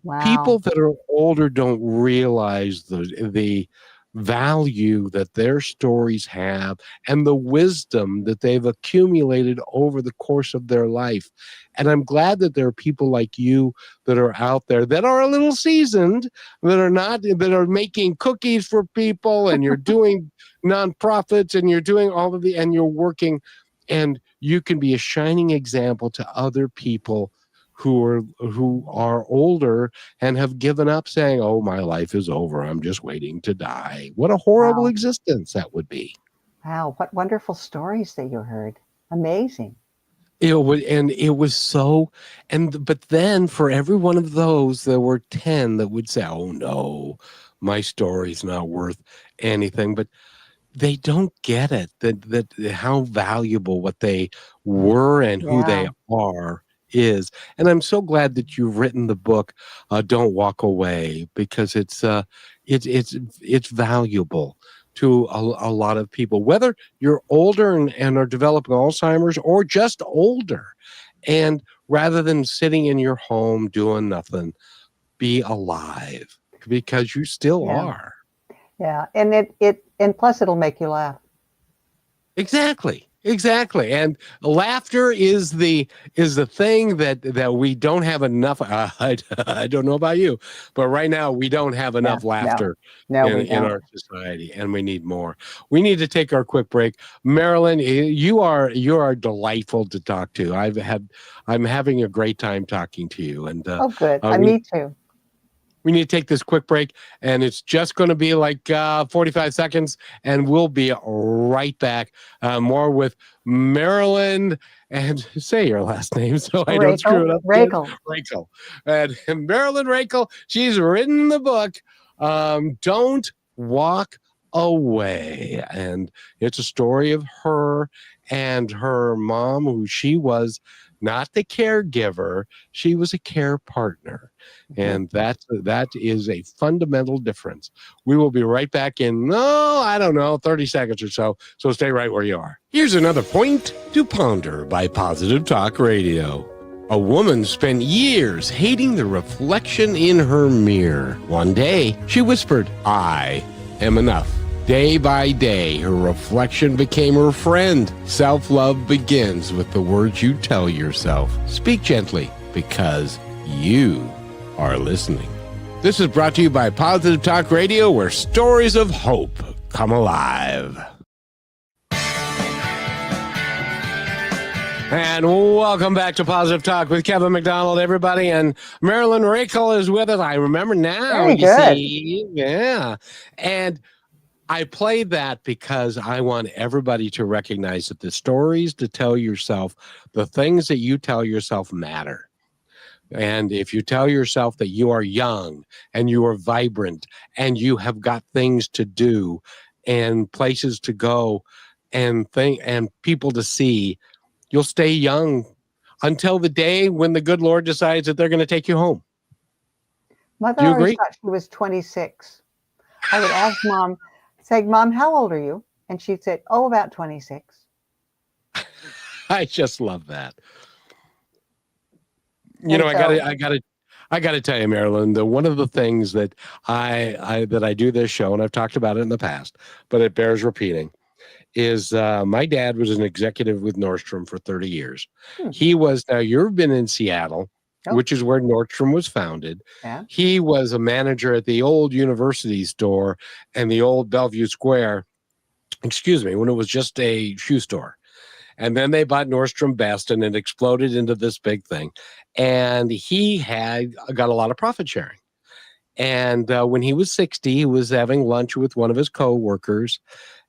Wow. people that are older don't realize the value that their stories have and the wisdom that they've accumulated over the course of their life. And I'm glad that there are people like you that are out there that are a little seasoned, that are making cookies for people, and you're doing nonprofits and you're doing all of and you're working, and you can be a shining example to other people who are older and have given up, saying, oh, my life is over, I'm just waiting to die. What a horrible existence that would be. Wow, what wonderful stories that you heard. Amazing. But then for every one of those, there were 10 that would say, oh no, my story's not worth anything. But they don't get it, that how valuable what they were and who they are is. And I'm so glad that you've written the book, Don't Walk Away, because it's valuable to a lot of people, whether you're older and are developing Alzheimer's or just older. And rather than sitting in your home doing nothing, be alive, because you still are. Yeah, and and plus it'll make you laugh. Exactly. And laughter is the thing that we don't have enough. I don't know about you, but right now we don't have enough laughter in our society, and we need more. We need to take our quick break. Marilyn, you are delightful to talk to. I'm having a great time talking to you. And oh, good. Me too. We need to take this quick break, and it's just going to be like 45 seconds, and we'll be right back. More with Marilyn, and say your last name so I don't screw it up. Raichle. And Marilyn Raichle, she's written the book, Don't Walk Away. And it's a story of her and her mom, who she was not the caregiver, she was a care partner. And that is a fundamental difference. We will be right back in, 30 seconds or so. So stay right where you are. Here's another point to ponder by Positive Talk Radio. A woman spent years hating the reflection in her mirror. One day, she whispered, I am enough. Day by day, her reflection became her friend. Self-love begins with the words you tell yourself. Speak gently, because you are listening. This is brought to you by Positive Talk Radio, where stories of hope come alive. And welcome back to Positive Talk with Kevin McDonald, everybody. And Marilyn Raichle is with us. I remember now. Very good. See? Yeah. And I play that because I want everybody to recognize that the stories to tell yourself, the things that you tell yourself matter. And if you tell yourself that you are young and you are vibrant and you have got things to do and places to go and people to see, you'll stay young until the day when the good Lord decides that they're going to take you home. Mother always thought she was 26. I would ask Mom, say, Mom, how old are you? And she'd say, oh, about 26. I just love that. And I gotta tell you, Marilyn, that one of the things that I do this show, and I've talked about it in the past, but it bears repeating, is my dad was an executive with Nordstrom for 30 years. Hmm. He was, now you've been in Seattle, Oh. which is where Nordstrom was founded. Yeah. He was a manager at the old university store and the old Bellevue Square, excuse me, when it was just a shoe store. And then they bought Nordstrom Best and it exploded into this big thing. And he had got a lot of profit sharing. And when he was 60, he was having lunch with one of his coworkers,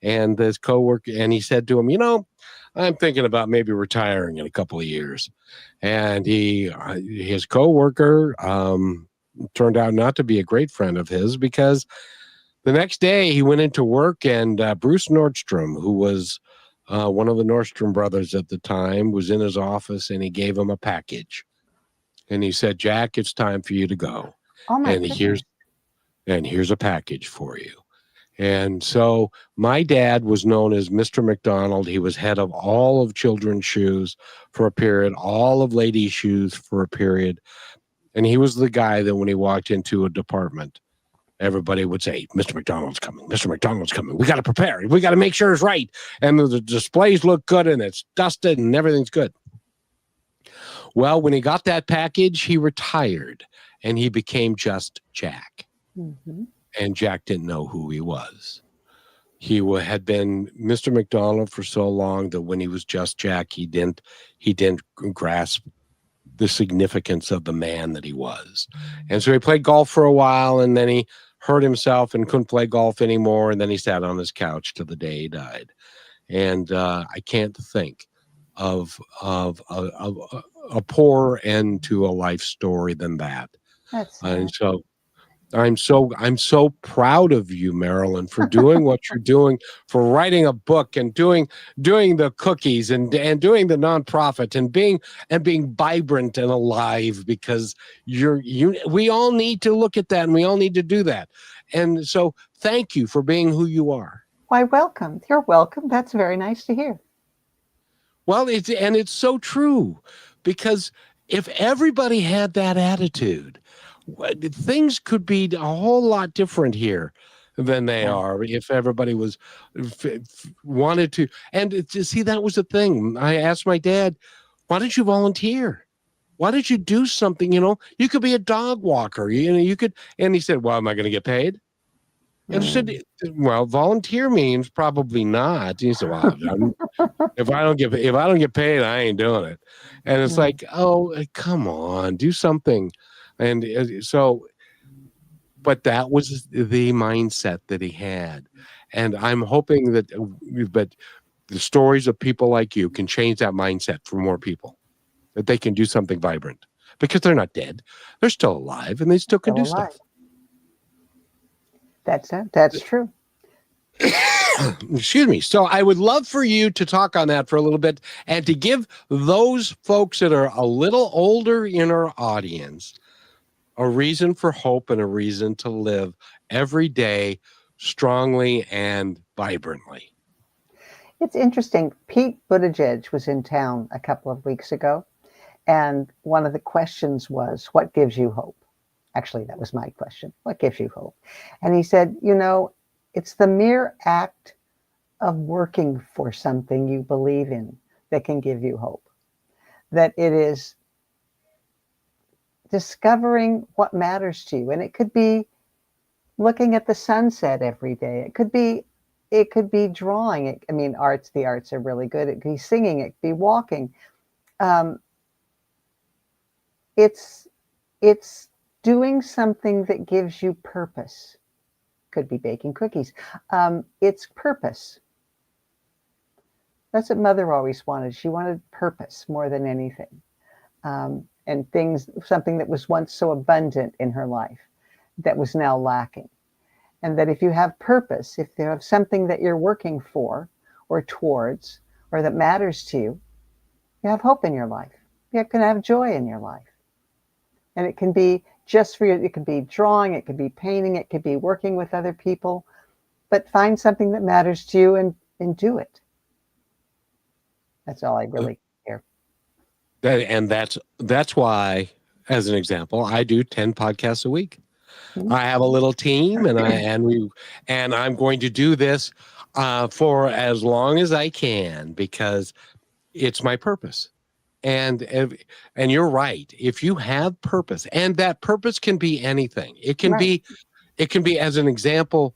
and this coworker, and he said to him, "You know, I'm thinking about maybe retiring in a couple of years." And his coworker turned out not to be a great friend of his, because the next day he went into work, and Bruce Nordstrom, who was one of the Nordstrom brothers at the time, was in his office, and he gave him a package, and he said, "Jack, it's time for you to go." Oh my And goodness. here's a package for you. And so my dad was known as Mr. McDonald. He was head of all of children's shoes for a period, all of ladies' shoes for a period. And he was the guy that when he walked into a department, everybody would say, "Mr. McDonald's coming. Mr. McDonald's coming. We got to prepare. We got to make sure it's right. And the displays look good and it's dusted and everything's good." Well, when he got that package, he retired and he became just Jack. Mm-hmm. And Jack didn't know who he was. He had been Mr. McDonald for so long that when he was just Jack, he didn't grasp the significance of the man that he was. And so he played golf for a while, and then he hurt himself and couldn't play golf anymore. And then he sat on his couch till the day he died. And I can't think of a poorer end to a life story than that. That's And so I'm so proud of you, Marilyn, for doing what you're doing, for writing a book and doing the cookies and doing the nonprofit and being vibrant and alive, because we all need to look at that and we all need to do that. And so thank you for being who you are. Why, welcome. You're welcome. That's very nice to hear. Well, it's so true, because if everybody had that attitude, things could be a whole lot different here than they are if everybody was wanted to. And to see, that was the thing. I asked my dad, "Why didn't you volunteer? Why did you do something? You could be a dog walker. You could." And he said, "Well, am I going to get paid?" And I said, "Well, volunteer means probably not." And he said, "Well, if I don't get paid, I ain't doing it." And it's like, oh, come on, do something. And so, but that was the mindset that he had. And I'm hoping that the stories of people like you can change that mindset for more people, that they can do something vibrant, because they're not dead. They're still alive and they still can do stuff. That's true. Excuse me. So I would love for you to talk on that for a little bit, and to give those folks that are a little older in our audience a reason for hope and a reason to live every day strongly and vibrantly. It's interesting. Pete Buttigieg was in town a couple of weeks ago, and one of the questions was, "What gives you hope?" Actually, that was my question. What gives you hope? And he said, it's the mere act of working for something you believe in that can give you hope. That it is discovering what matters to you. And it could be looking at the sunset every day. It could be drawing. The arts are really good. It could be singing. It could be walking. It's doing something that gives you purpose. Could be baking cookies. It's purpose. That's what Mother always wanted. She wanted purpose more than anything. And something that was once so abundant in her life that was now lacking. And that if you have purpose, if you have something that you're working for or towards, or that matters to you, you have hope in your life. You can have joy in your life. And it can be just for you. It could be drawing, it could be painting, it could be working with other people, but find something that matters to you and do it. That's all I really And that's why, as an example, I do 10 podcasts a week. Mhm. I have a little team, and I'm going to do this for as long as I can because it's my purpose. And you're right. If you have purpose, and that purpose can be anything, Right. it can be, as an example,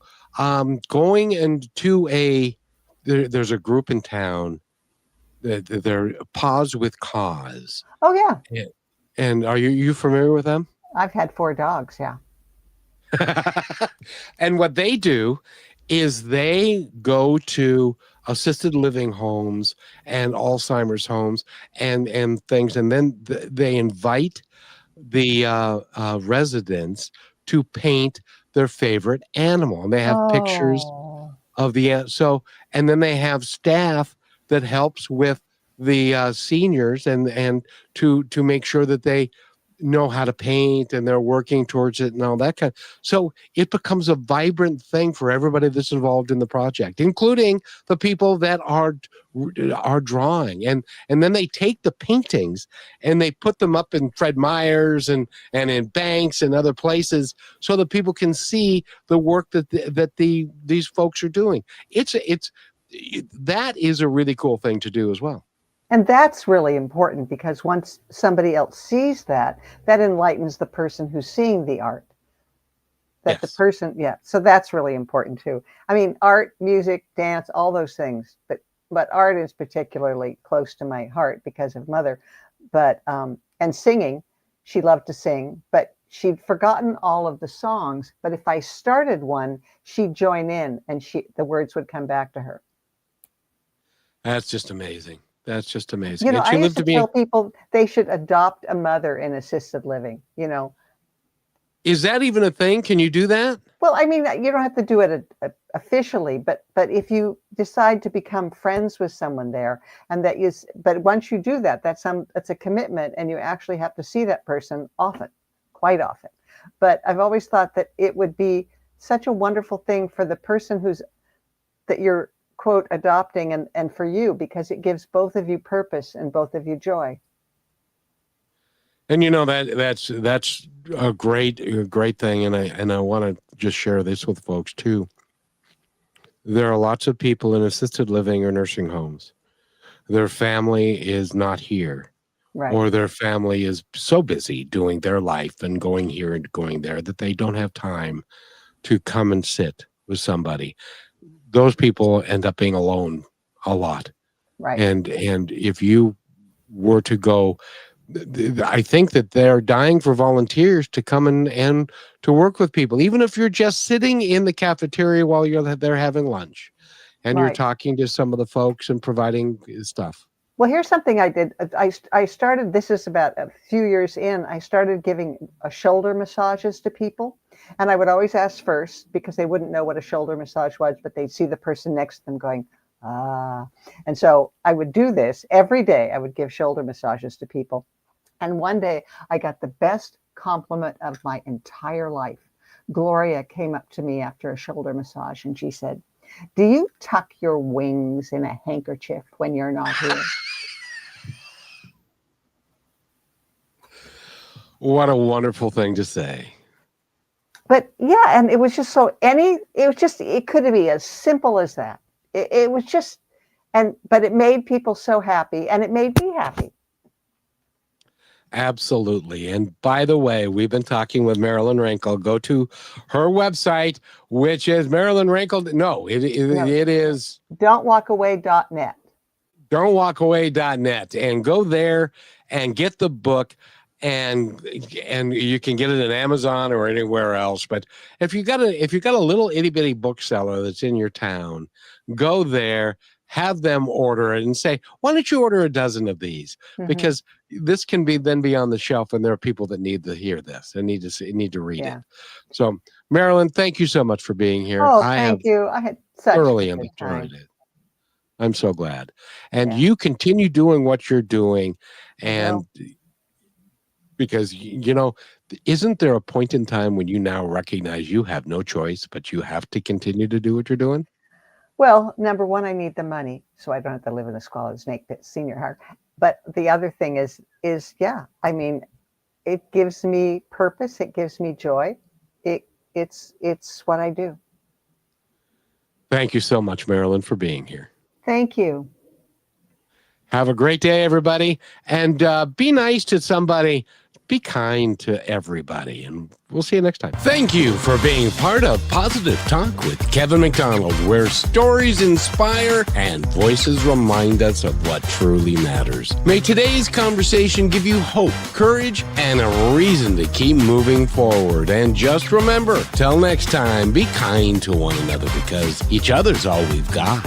going into there's a group in town. They're Pause with Cause. Oh yeah. And are you familiar with them? I've had 4 dogs. Yeah. And what they do is they go to assisted living homes and Alzheimer's homes and things, and then they invite the residents to paint their favorite animal, and they have pictures Oh. of so, and then they have staff that helps with the seniors and to make sure that they know how to paint and they're working towards it and all that so it becomes a vibrant thing for everybody that's involved in the project, including the people that are drawing, and then they take the paintings and they put them up in Fred Meyer's and in banks and other places so that people can see the work that these folks are doing. That is a really cool thing to do as well. And that's really important because once somebody else sees that, that enlightens the person who's seeing the art. That the Yes. person, yeah. So that's really important too. I mean, art, music, dance, all those things, but art is particularly close to my heart because of mother. But and singing, she loved to sing, but she'd forgotten all of the songs. But if I started one, she'd join in, and the words would come back to her. That's just amazing. That's just amazing. You know, And I she used lived to to be. tell people they should adopt a mother in assisted living, Is that even a thing? Can you do that? Well, I mean, you don't have to do it officially, but if you decide to become friends with someone there, and but once you do that, that's a commitment, and you actually have to see that person often, quite often. But I've always thought that it would be such a wonderful thing for the person that you're quote adopting and for you, because it gives both of you purpose and both of you joy. And that's a great thing. And I want to just share this with folks too. There are lots of people in assisted living or nursing homes. Their family is not here, Right. or their family is so busy doing their life and going here and going there that they don't have time to come and sit with somebody. Those people end up being alone a lot. Right. And if you were to go, I think that they're dying for volunteers to come and to work with people, even if you're just sitting in the cafeteria while they're having lunch and you're Right. talking to some of the folks and providing stuff. Well, here's something I did. I started, this is about a few years in, I started giving shoulder massages to people. And I would always ask first because they wouldn't know what a shoulder massage was, but they'd see the person next to them going, ah. And so I would do this every day. I would give shoulder massages to people. And one day I got the best compliment of my entire life. Gloria came up to me after a shoulder massage and she said, "Do you tuck your wings in a handkerchief when you're not here?" What a wonderful thing to say. But yeah, and it was just it could be as simple as that. It was just, but it made people so happy, and it made me happy. Absolutely. And by the way, we've been talking with Marilyn Raichle. Go to her website, which is Marilyn Raichle. No, it is Don'twalkaway.net. Don'twalkaway.net, and go there and get the book. And you can get it at Amazon or anywhere else. But if you got a little itty bitty bookseller that's in your town, go there, have them order it, and say, "Why don't you order a dozen of these?" Mhm. Because this can then be on the shelf, and there are people that need to hear this and need to read it. So, Marilyn, thank you so much for being here. Oh, I have thank you. I had such thoroughly a good time. enjoyed it. I'm so glad. And Yeah. you continue doing what you're doing, I and will. because isn't there a point in time when you now recognize you have no choice, but you have to continue to do what you're doing? Well, number one, I need the money, so I don't have to live in a squalid snake pit senior home. But the other thing is, yeah, I mean, it gives me purpose. It gives me joy. It's what I do. Thank you so much, Marilyn, for being here. Thank you. Have a great day, everybody. And be nice to somebody. Be kind to everybody. And we'll see you next time. Thank you for being part of Positive Talk with Kevin McDonald, where stories inspire and voices remind us of what truly matters. May today's conversation give you hope, courage, and a reason to keep moving forward. And just remember, till next time, be kind to one another because each other's all we've got.